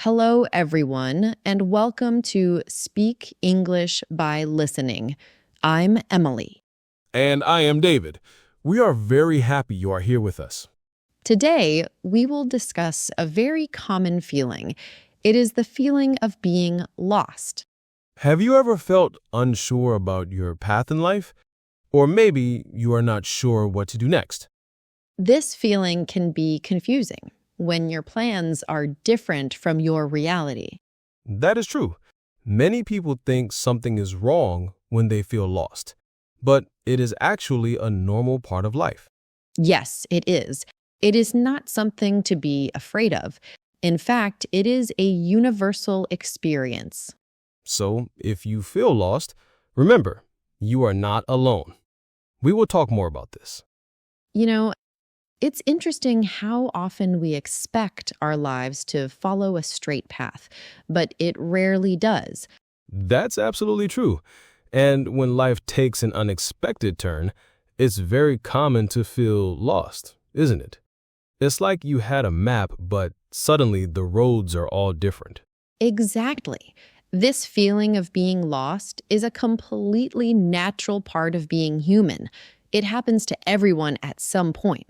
Hello, everyone, and welcome to Speak English by Listening. I'm Emily. And I am David. We are very happy you are here with us. Today, we will discuss a very common feeling. It is the feeling of being lost. Have you ever felt unsure about your path in life? Or maybe you are not sure what to do next? This feeling can be confusing when your plans are different from your reality. That is true. Many people think something is wrong when they feel lost, but it is actually a normal part of life. Yes, it is. It is not something to be afraid of. In fact, it is a universal experience. So, if you feel lost, remember, you are not alone. We will talk more about this. You know, it's interesting how often we expect our lives to follow a straight path, but it rarely does. That's absolutely true. And when life takes an unexpected turn, it's very common to feel lost, isn't it? It's like you had a map, but suddenly the roads are all different. Exactly. This feeling of being lost is a completely natural part of being human. It happens to everyone at some point.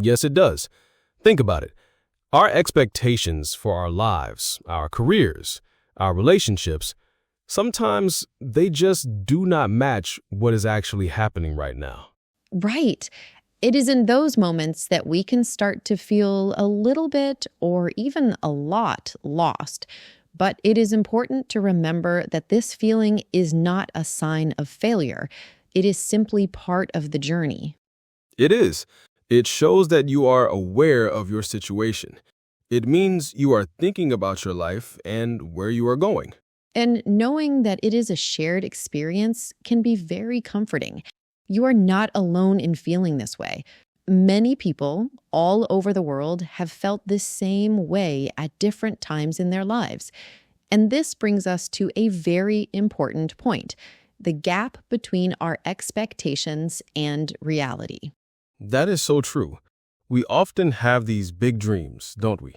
Yes, it does. Think about it. Our expectations for our lives, our careers, our relationships, sometimes they just do not match what is actually happening right now. Right. It is in those moments that we can start to feel a little bit or even a lot lost. But it is important to remember that this feeling is not a sign of failure. It is simply part of the journey. It is. It shows that you are aware of your situation. It means you are thinking about your life and where you are going. And knowing that it is a shared experience can be very comforting. You are not alone in feeling this way. Many people all over the world have felt this same way at different times in their lives. And this brings us to a very important point: the gap between our expectations and reality. That is so true. We often have these big dreams, don't we?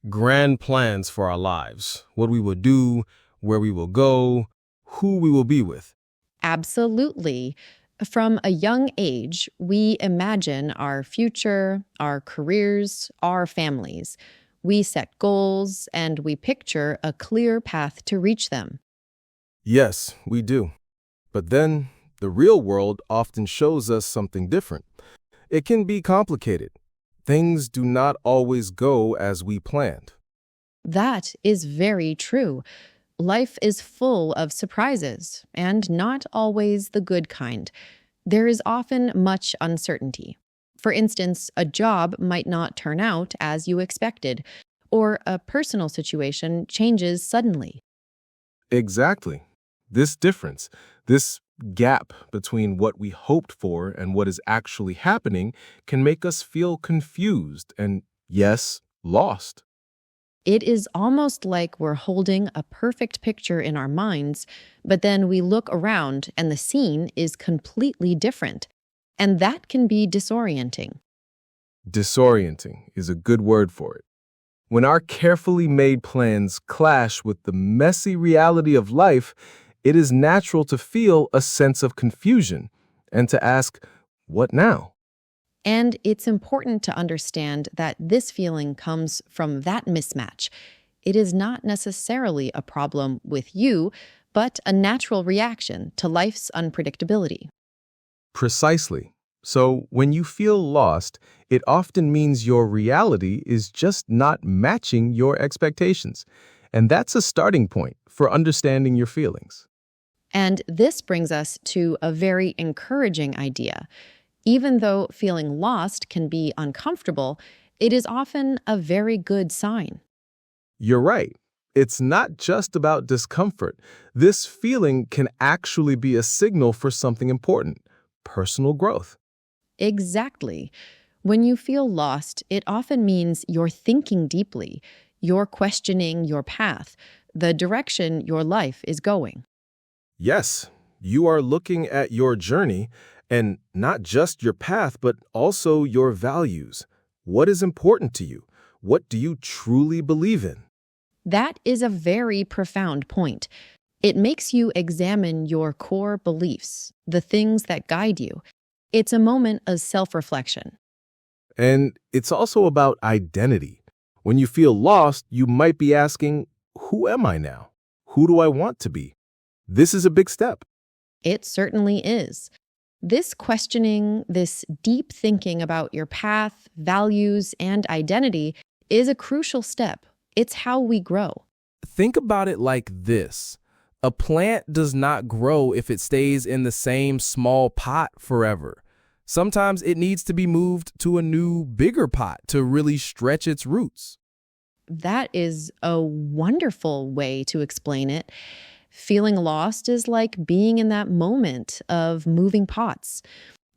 Grand plans for our lives, what we will do, where we will go, who we will be with. Absolutely. From a young age, we imagine our future, our careers, our families. We set goals and we picture a clear path to reach them. Yes, we do. But then, the real world often shows us something different. It can be complicated. Things do not always go as we planned. That is very true. Life is full of surprises, and not always the good kind. There is often much uncertainty. For instance, a job might not turn out as you expected, or a personal situation changes suddenly. Exactly. This difference, this gap between what we hoped for and what is actually happening can make us feel confused and, yes, lost. It is almost like we're holding a perfect picture in our minds, but then we look around and the scene is completely different. And that can be disorienting. Disorienting is a good word for it. When our carefully made plans clash with the messy reality of life, it is natural to feel a sense of confusion and to ask, what now? And it's important to understand that this feeling comes from that mismatch. It is not necessarily a problem with you, but a natural reaction to life's unpredictability. Precisely. So, when you feel lost, it often means your reality is just not matching your expectations. And that's a starting point for understanding your feelings. And this brings us to a very encouraging idea. Even though feeling lost can be uncomfortable, it is often a very good sign. You're right. It's not just about discomfort. This feeling can actually be a signal for something important: personal growth. Exactly. When you feel lost, it often means you're thinking deeply, you're questioning your path, the direction your life is going. Yes, you are looking at your journey and not just your path, but also your values. What is important to you? What do you truly believe in? That is a very profound point. It makes you examine your core beliefs, the things that guide you. It's a moment of self-reflection. And it's also about identity. When you feel lost, you might be asking, who am I now? Who do I want to be? This is a big step. It certainly is. This questioning, this deep thinking about your path, values, and identity is a crucial step. It's how we grow. Think about it like this. A plant does not grow if it stays in the same small pot forever. Sometimes it needs to be moved to a new, bigger pot to really stretch its roots. That is a wonderful way to explain it. Feeling lost is like being in that moment of moving pots.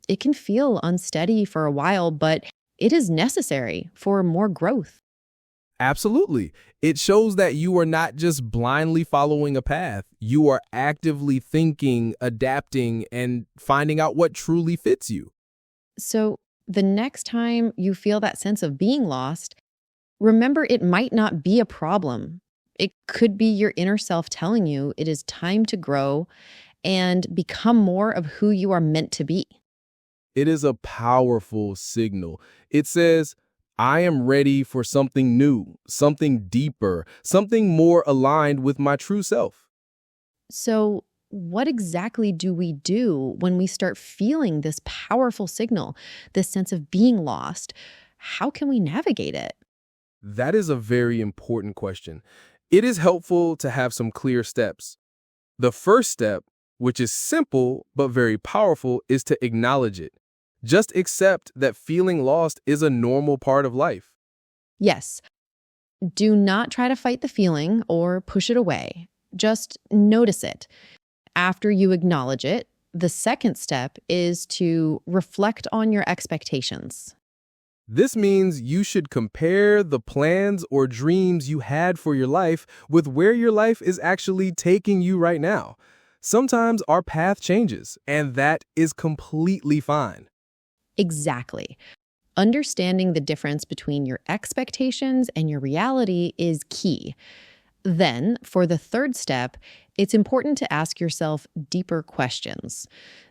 It can feel unsteady for a while, but it is necessary for more growth. Absolutely. It shows that you are not just blindly following a path. You are actively thinking, adapting, and finding out what truly fits you. So the next time you feel that sense of being lost, remember it might not be a problem. It could be your inner self telling you it is time to grow and become more of who you are meant to be. It is a powerful signal. It says, I am ready for something new, something deeper, something more aligned with my true self. So, what exactly do we do when we start feeling this powerful signal, this sense of being lost? How can we navigate it? That is a very important question. It is helpful to have some clear steps. The first step, which is simple but very powerful, is to acknowledge it. Just accept that feeling lost is a normal part of life. Yes. Do not try to fight the feeling or push it away. Just notice it. After you acknowledge it, the second step is to reflect on your expectations. This means you should compare the plans or dreams you had for your life with where your life is actually taking you right now. Sometimes our path changes, and that is completely fine. Exactly. Understanding the difference between your expectations and your reality is key. Then, for the third step, it's important to ask yourself deeper questions.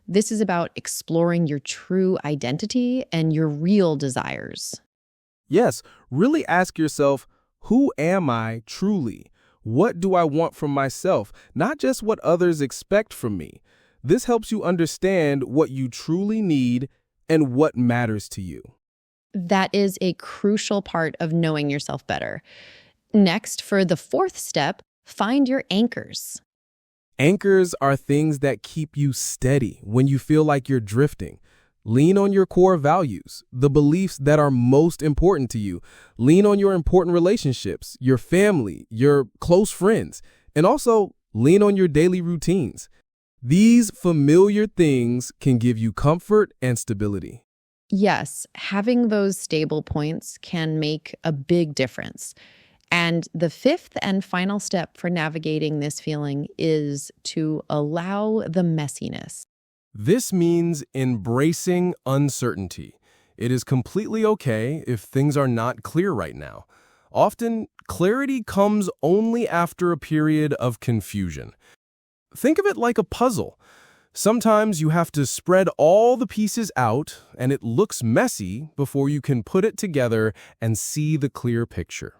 This is about exploring your true identity and your real desires. Yes, really ask yourself, who am I truly? What do I want from myself, not just what others expect from me? This helps you understand what you truly need and what matters to you. That is a crucial part of knowing yourself better. Next, for the fourth step, find your anchors. Anchors are things that keep you steady when you feel like you're drifting. Lean on your core values, the beliefs that are most important to you. Lean on your important relationships, your family, your close friends, and also lean on your daily routines. These familiar things can give you comfort and stability. Yes, having those stable points can make a big difference. And the fifth and final step for navigating this feeling is to allow the messiness. This means embracing uncertainty. It is completely okay if things are not clear right now. Often, clarity comes only after a period of confusion. Think of it like a puzzle. Sometimes you have to spread all the pieces out, and it looks messy before you can put it together and see the clear picture.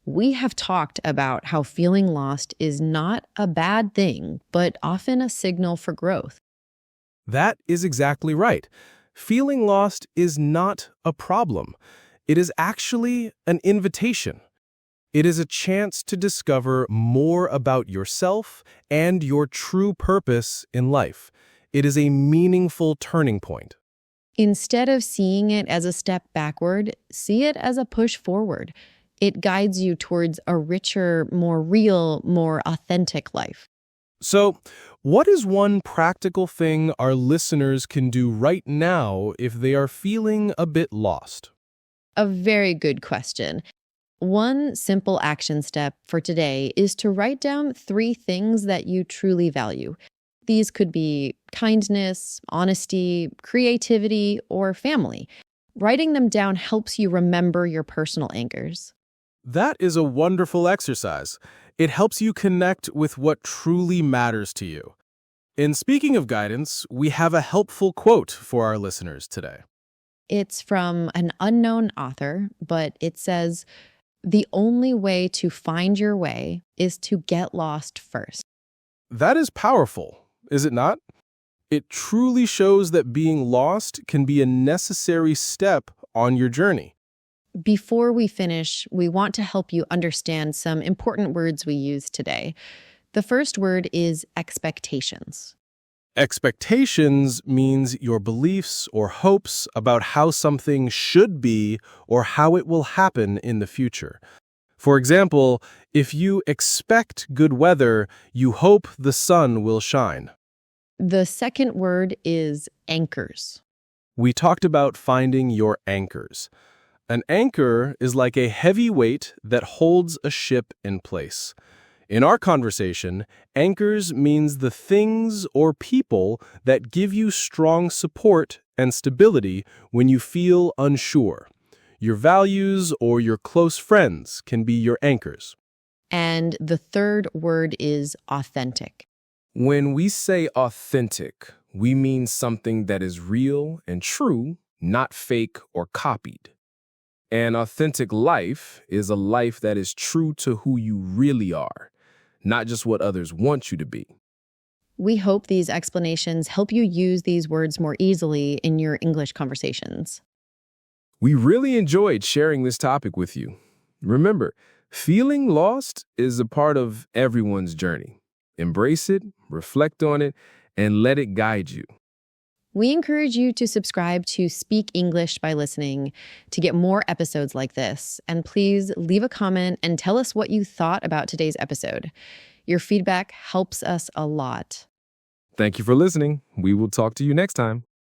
We have talked about how feeling lost is not a bad thing, but often a signal for growth. That is exactly right. Feeling lost is not a problem. It is actually an invitation. It is a chance to discover more about yourself and your true purpose in life. It is a meaningful turning point. Instead of seeing it as a step backward, see it as a push forward. It guides you towards a richer, more real, more authentic life. So, what is one practical thing our listeners can do right now if they are feeling a bit lost? A very good question. One simple action step for today is to write down 3 things that you truly value. These could be kindness, honesty, creativity, or family. Writing them down helps you remember your personal anchors. That is a wonderful exercise. It helps you connect with what truly matters to you. In speaking of guidance, we have a helpful quote for our listeners today. It's from an unknown author, but it says, "The only way to find your way is to get lost first." That is powerful, is it not? It truly shows that being lost can be a necessary step on your journey. Before we finish, we want to help you understand some important words we use today. The first word is expectations. Expectations means your beliefs or hopes about how something should be or how it will happen in the future. For example, if you expect good weather, you hope the sun will shine. The second word is anchors. We talked about finding your anchors. An anchor is like a heavy weight that holds a ship in place. In our conversation, anchors means the things or people that give you strong support and stability when you feel unsure. Your values or your close friends can be your anchors. And the third word is authentic. When we say authentic, we mean something that is real and true, not fake or copied. An authentic life is a life that is true to who you really are, not just what others want you to be. We hope these explanations help you use these words more easily in your English conversations. We really enjoyed sharing this topic with you. Remember, feeling lost is a part of everyone's journey. Embrace it, reflect on it, and let it guide you. We encourage you to subscribe to Speak English by Listening to get more episodes like this. And please leave a comment and tell us what you thought about today's episode. Your feedback helps us a lot. Thank you for listening. We will talk to you next time.